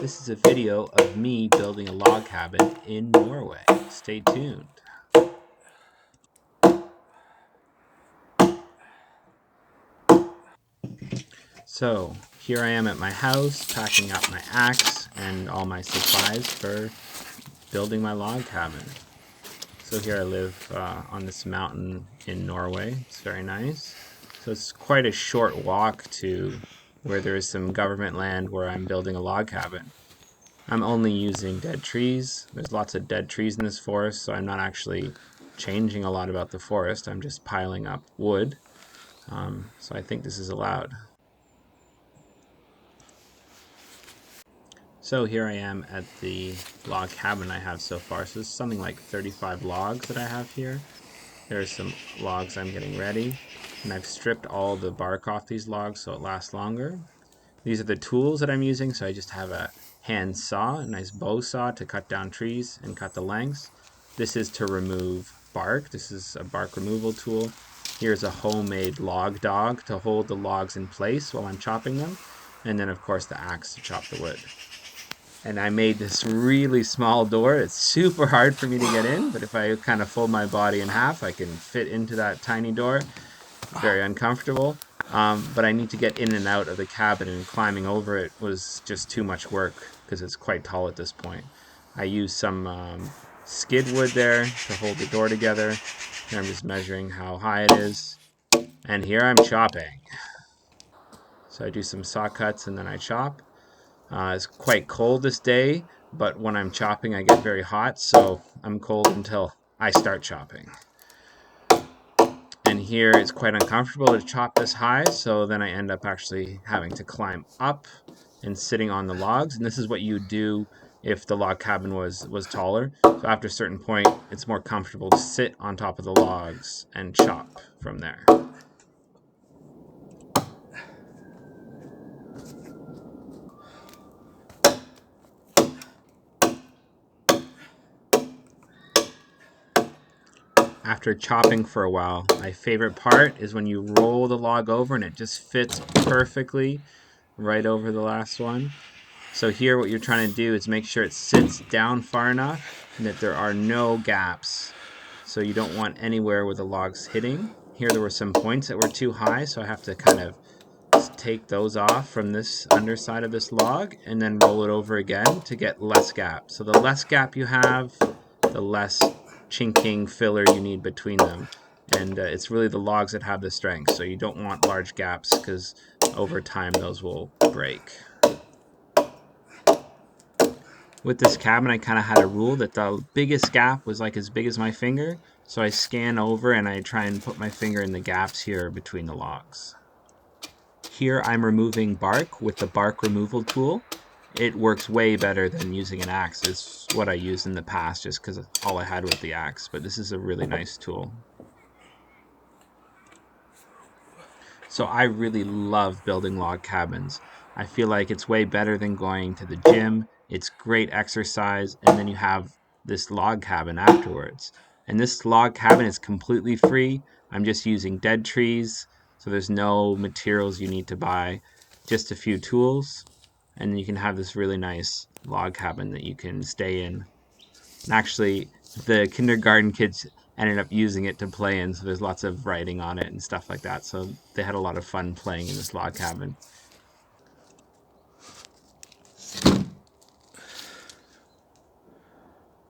This is a video of me building a log cabin in Norway. Stay tuned. So here I am at my house, packing up my axe and all my supplies for building my log cabin. So here I live on this mountain in Norway. It's very nice. So it's quite a short walk to where there is some government land where I'm building a log cabin. I'm only using dead trees. There's lots of dead trees in this forest, so I'm not actually changing a lot about the forest. I'm just piling up wood. So I think this is allowed. So here I am at the log cabin I have so far. So this is something like 35 logs that I have here. There are some logs I'm getting ready, and I've stripped all the bark off these logs so it lasts longer. These are the tools that I'm using, so I just have a hand saw, a nice bow saw to cut down trees and cut the lengths. This is to remove bark. This is a bark removal tool. Here's a homemade log dog to hold the logs in place while I'm chopping them. And then of course the axe to chop the wood. And I made this really small door. It's super hard for me to get in, but if I kind of fold my body in half, I can fit into that tiny door. Very uncomfortable. But I need to get in and out of the cabin, and climbing over it was just too much work because it's quite tall at this point. I used some skid wood there to hold the door together. Here I'm just measuring how high it is. And here I'm chopping. So I do some saw cuts and then I chop. It's quite cold this day, but when I'm chopping I get very hot, so I'm cold until I start chopping. And here it's quite uncomfortable to chop this high, so then I end up actually having to climb up and sitting on the logs. And this is what you do if the log cabin was taller. So after a certain point, it's more comfortable to sit on top of the logs and chop from there. After chopping for a while, my favorite part is when you roll the log over and it just fits perfectly right over the last one. So here what you're trying to do is make sure it sits down far enough and that there are no gaps. So you don't want anywhere where the log's hitting. Here there were some points that were too high, so I have to kind of take those off from this underside of this log and then roll it over again to get less gap. So the less gap you have, the less chinking filler you need between them. And it's really the logs that have the strength, so you don't want large gaps because over time those will break. With this cabin I kind of had a rule that the biggest gap was like as big as my finger, so I scan over and I try and put my finger in the gaps here between the logs. Here I'm removing bark with the bark removal tool. It works way better than using an axe. It's what I used in the past just because all I had was the axe, but this is a really nice tool. So I really love building log cabins. I feel like it's way better than going to the gym. It's great exercise, and then you have this log cabin afterwards. And this log cabin is completely free. I'm just using dead trees, so there's no materials you need to buy, just a few tools, and you can have this really nice log cabin that you can stay in. And actually, the kindergarten kids ended up using it to play in, so there's lots of writing on it and stuff like that. So they had a lot of fun playing in this log cabin.